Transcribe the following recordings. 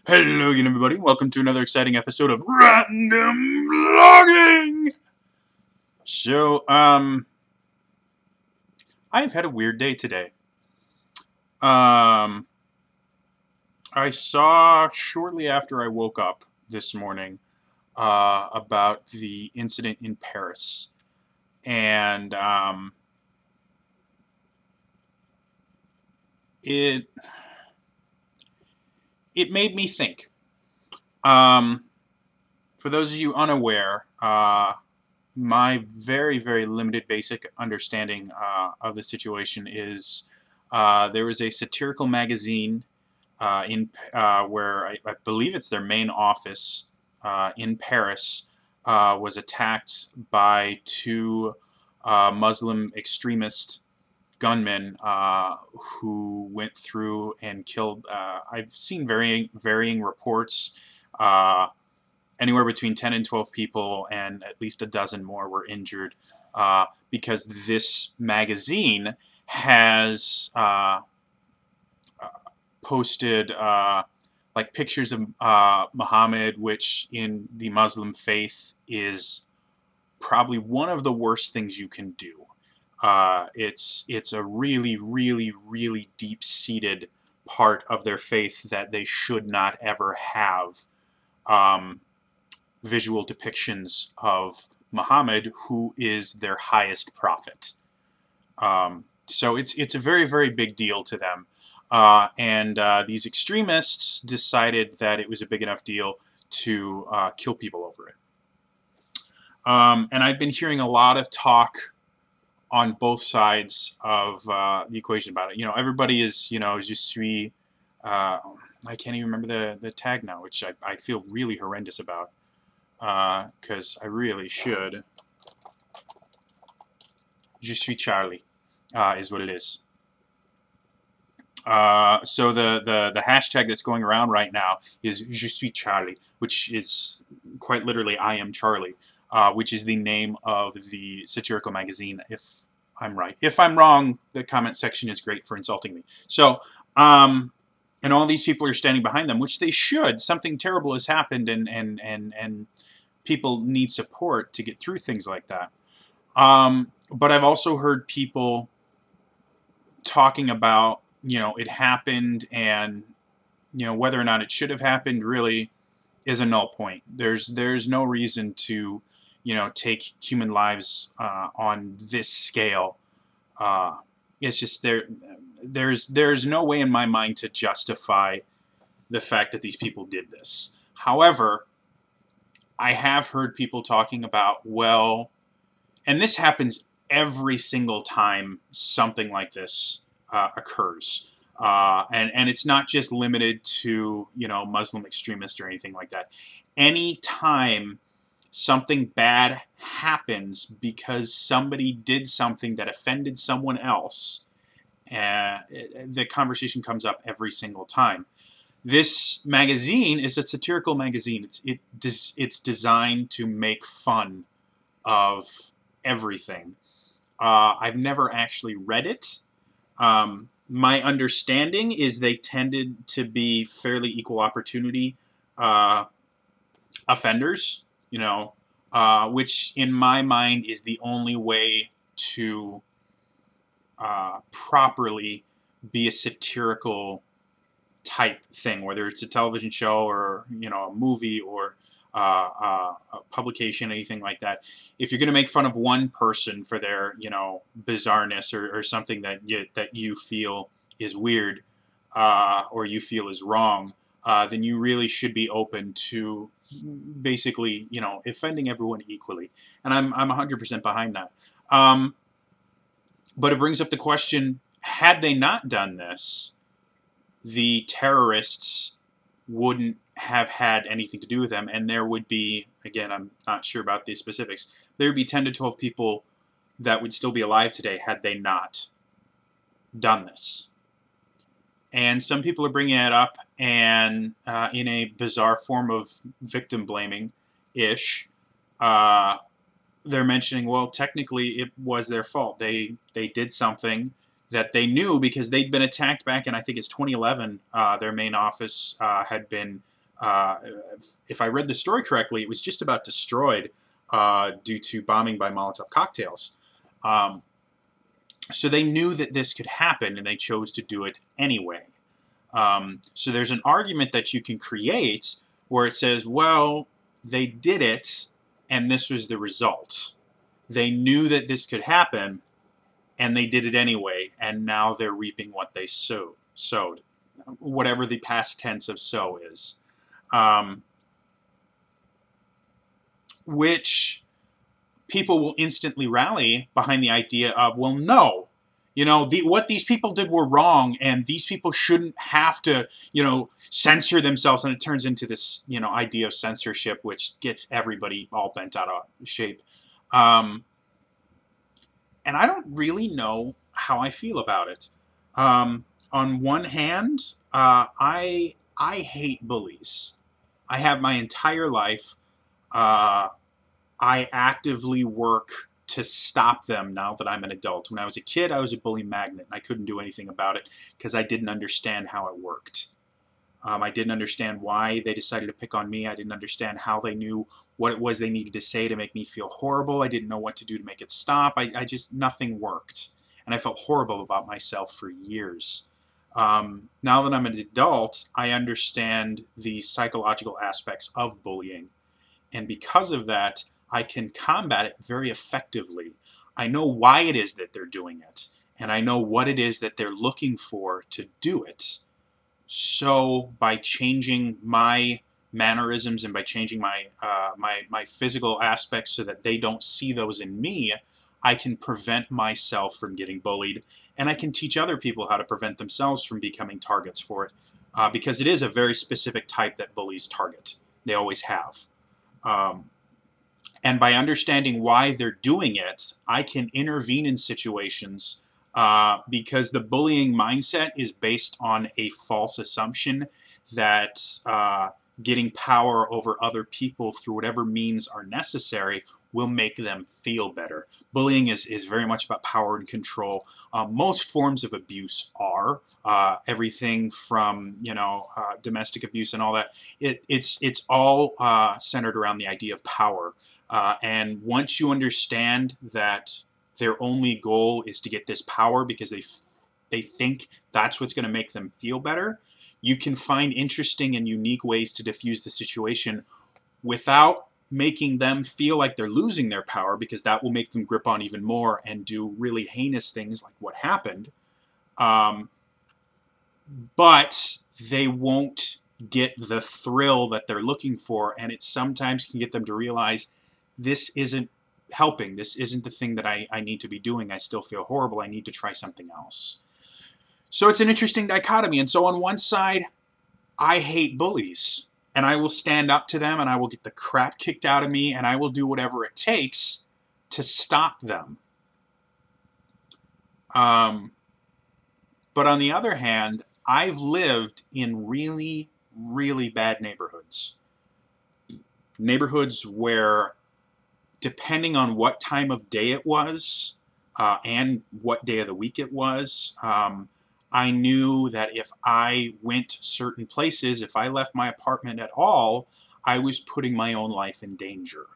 Hello again, everybody. Welcome to another exciting episode of Random Vlogging. So, I've had a weird day today. I saw shortly after I woke up this morning about the incident in Paris, and it made me think. For those of you unaware, my very, very limited basic understanding of the situation is there was a satirical magazine where I believe it's their main office in Paris was attacked by two Muslim extremist gunmen who went through and killed. I've seen varying reports. Anywhere between 10 and 12 people, and at least a dozen more were injured because this magazine has posted like pictures of Muhammad, which in the Muslim faith is probably one of the worst things you can do. It's a really, really, really deep-seated part of their faith that they should not ever have visual depictions of Muhammad, who is their highest prophet. So it's a very, very big deal to them. And these extremists decided that it was a big enough deal to kill people over it. And I've been hearing a lot of talk on both sides of the equation about it. You know, everybody is, you know, Je suis, I can't even remember the tag now, which I feel really horrendous about. Because I really should. Je suis Charlie is what it is. So the hashtag that's going around right now is Je suis Charlie, which is quite literally I am Charlie, which is the name of the satirical magazine, if I'm right. If I'm wrong, the comment section is great for insulting me. So, and all these people are standing behind them, which they should. Something terrible has happened, and people need support to get through things like that. But I've also heard people talking about, you know, it happened, and, you know, whether or not it should have happened really is a null point. There's no reason to, you know, take human lives on this scale. It's just there's no way in my mind to justify the fact that these people did this. However, I have heard people talking about, well, and this happens every single time something like this occurs. And it's not just limited to, you know, Muslim extremists or anything like that. Any time something bad happens because somebody did something that offended someone else, the conversation comes up every single time. This magazine is a satirical magazine. It's designed to make fun of everything. I've never actually read it. My understanding is they tended to be fairly equal opportunity offenders, you know, which in my mind is the only way to properly be a satirical type thing, whether it's a television show or, you know, a movie or a publication, anything like that. If you're going to make fun of one person for their, you know, bizarreness or something that you feel is weird or you feel is wrong, then you really should be open to basically, you know, offending everyone equally. And I'm 100% behind that. But it brings up the question: had they not done this, the terrorists wouldn't have had anything to do with them, and there would be, again, I'm not sure about the specifics, there would be 10 to 12 people that would still be alive today had they not done this. And some people are bringing it up, and in a bizarre form of victim blaming-ish, they're mentioning, well, technically it was their fault. They did something that they knew because they'd been attacked back in, I think it's 2011. Their main office had been Uh, if I read the story correctly, it was just about destroyed due to bombing by Molotov cocktails. Um, so they knew that this could happen, and they chose to do it anyway. So there's an argument that you can create where it says, well, they did it, and this was the result. They knew that this could happen, and they did it anyway, and now they're reaping what they sowed, whatever the past tense of sow is. Which people will instantly rally behind the idea of, well, no, what these people did were wrong, and these people shouldn't have to, censor themselves. And it turns into this, idea of censorship, which gets everybody all bent out of shape. And I don't really know how I feel about it. On one hand, I hate bullies. I have my entire life. I actively work to stop them now that I'm an adult. When I was a kid, I was a bully magnet. I couldn't do anything about it because I didn't understand how it worked. I didn't understand why they decided to pick on me. I didn't understand how they knew what it was they needed to say to make me feel horrible. I didn't know what to do to make it stop. I just, nothing worked. And I felt horrible about myself for years. Now that I'm an adult, I understand the psychological aspects of bullying. And because of that, I can combat it very effectively. I know why it is that they're doing it, and I know what it is that they're looking for to do it. So by changing my mannerisms and by changing my my physical aspects so that they don't see those in me, I can prevent myself from getting bullied, and I can teach other people how to prevent themselves from becoming targets for it, because it is a very specific type that bullies target. They always have. And by understanding why they're doing it, I can intervene in situations because the bullying mindset is based on a false assumption that getting power over other people through whatever means are necessary will make them feel better. Bullying is very much about power and control. Most forms of abuse are everything from domestic abuse and all that. It's all centered around the idea of power. And once you understand that their only goal is to get this power because they think that's what's going to make them feel better, you can find interesting and unique ways to diffuse the situation without making them feel like they're losing their power, because that will make them grip on even more and do really heinous things like what happened. But they won't get the thrill that they're looking for, and it sometimes can get them to realize this isn't helping. This isn't the thing that I need to be doing. I still feel horrible. I need to try something else. So it's an interesting dichotomy. And so on one side, I hate bullies, and I will stand up to them, and I will get the crap kicked out of me, and I will do whatever it takes to stop them. But on the other hand, I've lived in really, really bad neighborhoods. Neighborhoods where, depending on what time of day it was and what day of the week it was, I knew that if I went certain places, if I left my apartment at all, I was putting my own life in danger.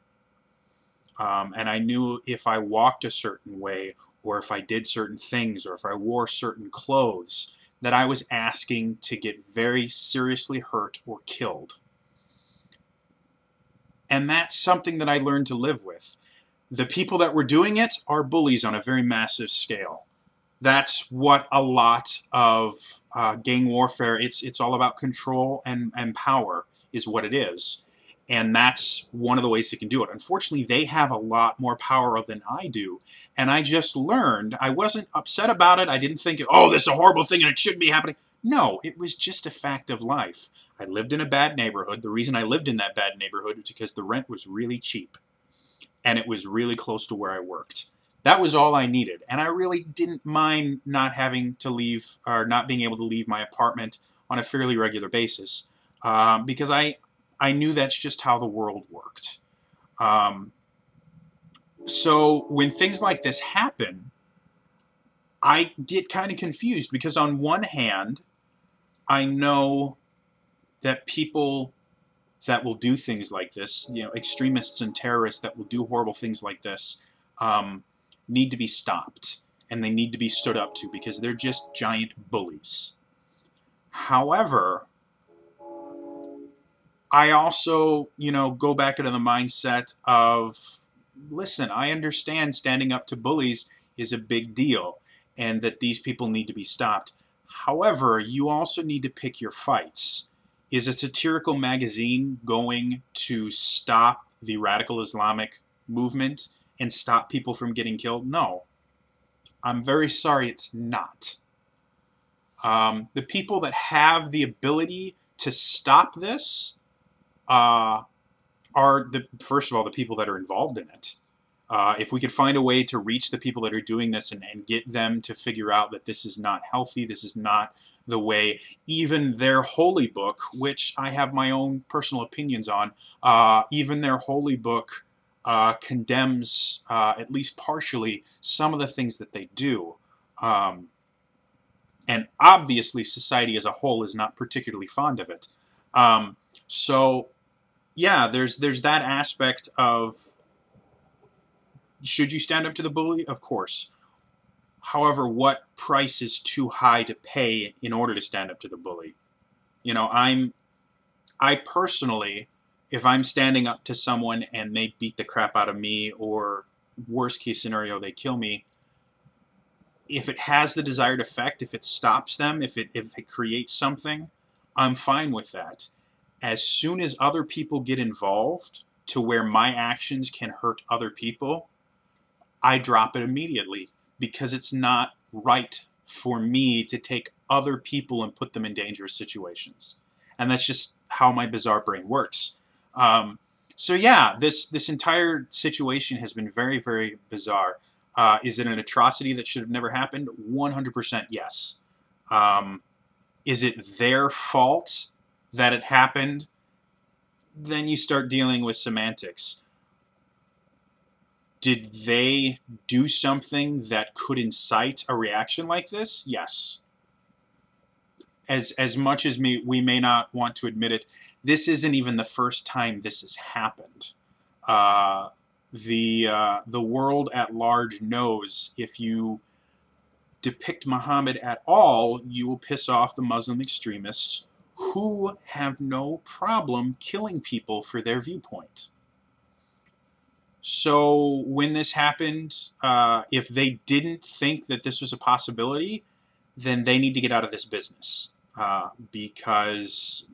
And I knew if I walked a certain way, or if I did certain things, or if I wore certain clothes, that I was asking to get very seriously hurt or killed. And that's something that I learned to live with. The people that were doing it are bullies on a very massive scale. That's what a lot of gang warfare, it's all about control and power is what it is. And that's one of the ways they can do it. Unfortunately, they have a lot more power than I do. And I just learned, I wasn't upset about it. I didn't think, oh, this is a horrible thing and it shouldn't be happening. No, it was just a fact of life. I lived in a bad neighborhood. The reason I lived in that bad neighborhood was because the rent was really cheap. And it was really close to where I worked. That was all I needed. And I really didn't mind not having to leave, or not being able to leave my apartment on a fairly regular basis. Because I knew that's just how the world worked. So when things like this happen, I get kind of confused, because on one hand, I know that people that will do things like this, extremists and terrorists that will do horrible things like this, um, need to be stopped, and they need to be stood up to, because they're just giant bullies. However, I also, go back into the mindset of, listen, I understand standing up to bullies is a big deal and that these people need to be stopped. However, you also need to pick your fights. Is a satirical magazine going to stop the radical Islamic movement and stop people from getting killed? No. I'm very sorry, it's not. The people that have the ability to stop this uh, are first of all the people that are involved in it. If we could find a way to reach the people that are doing this and get them to figure out that this is not healthy, this is not the way, even their holy book, which I have my own personal opinions on, even their holy book condemns, at least partially, some of the things that they do. And obviously society as a whole is not particularly fond of it. So yeah, there's that aspect of, should you stand up to the bully? Of course. However, what price is too high to pay in order to stand up to the bully? I personally, if I'm standing up to someone and they beat the crap out of me, or worst case scenario, they kill me, if it has the desired effect, if it stops them, if it creates something, I'm fine with that. As soon as other people get involved to where my actions can hurt other people, I drop it immediately, because it's not right for me to take other people and put them in dangerous situations. And that's just how my bizarre brain works. So yeah, this entire situation has been very, very bizarre. Is it an atrocity that should have never happened? 100% yes. Is it their fault that it happened? Then you start dealing with semantics. Did they do something that could incite a reaction like this? Yes. As much as we may not want to admit it, this isn't even the first time this has happened. The world at large knows, if you depict Muhammad at all, you will piss off the Muslim extremists who have no problem killing people for their viewpoint. So when this happened, if they didn't think that this was a possibility, then they need to get out of this business, because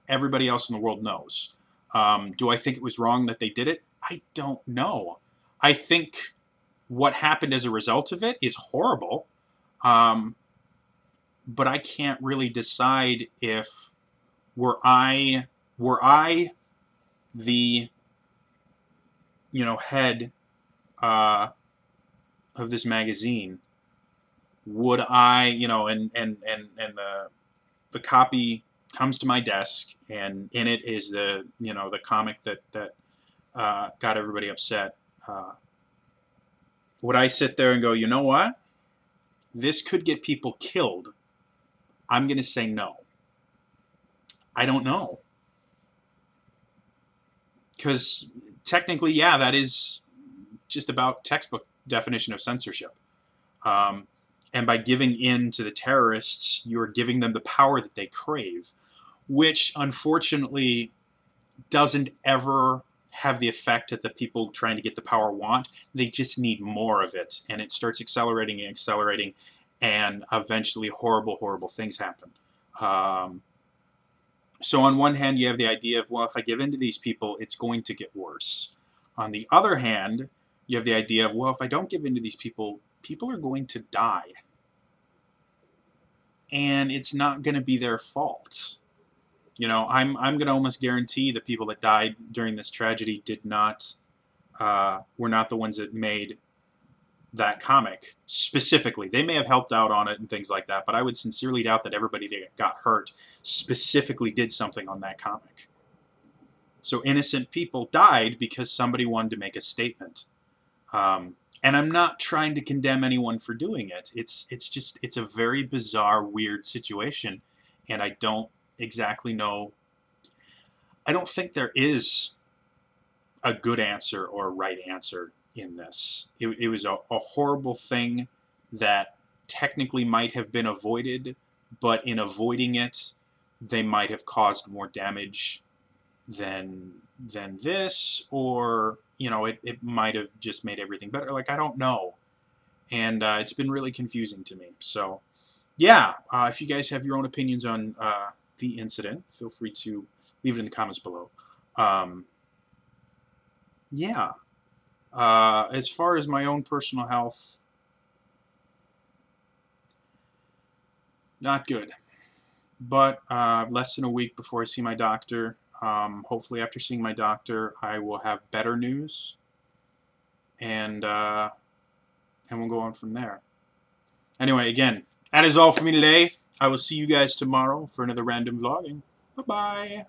everybody else in the world knows. Do I think it was wrong that they did it? I don't know. I think what happened as a result of it is horrible, but I can't really decide if were I the head of this magazine, would I, and the copy comes to my desk, and in it is the comic that got everybody upset. Would I sit there and go, you know what? This could get people killed. I'm going to say no. I don't know. Because technically, yeah, that is just about textbook definition of censorship. And by giving in to the terrorists, you're giving them the power that they crave, which unfortunately doesn't ever have the effect that the people trying to get the power want. They just need more of it, and it starts accelerating and accelerating, and eventually horrible, horrible things happen. So on one hand, you have the idea of, well, if I give in to these people, it's going to get worse. On the other hand, you have the idea of, well, if I don't give in to these people, people are going to die. And it's not going to be their fault. I'm going to almost guarantee the people that died during this tragedy were not the ones that made that comic specifically. They may have helped out on it and things like that, but I would sincerely doubt that everybody that got hurt specifically did something on that comic. So innocent people died because somebody wanted to make a statement. And I'm not trying to condemn anyone for doing it. It's a very bizarre, weird situation, and I don't exactly know I don't think there is a good answer or a right answer in this. It was a horrible thing that technically might have been avoided, but in avoiding it, they might have caused more damage than this, or it might have just made everything better. Like, I don't know, and it's been really confusing to me. So yeah, if you guys have your own opinions on the incident, feel free to leave it in the comments below. Um, yeah. As far as my own personal health, not good. But less than a week before I see my doctor. Hopefully, after seeing my doctor, I will have better news, and we'll go on from there. Anyway, again, that is all for me today. I will see you guys tomorrow for another random vlogging. Bye bye.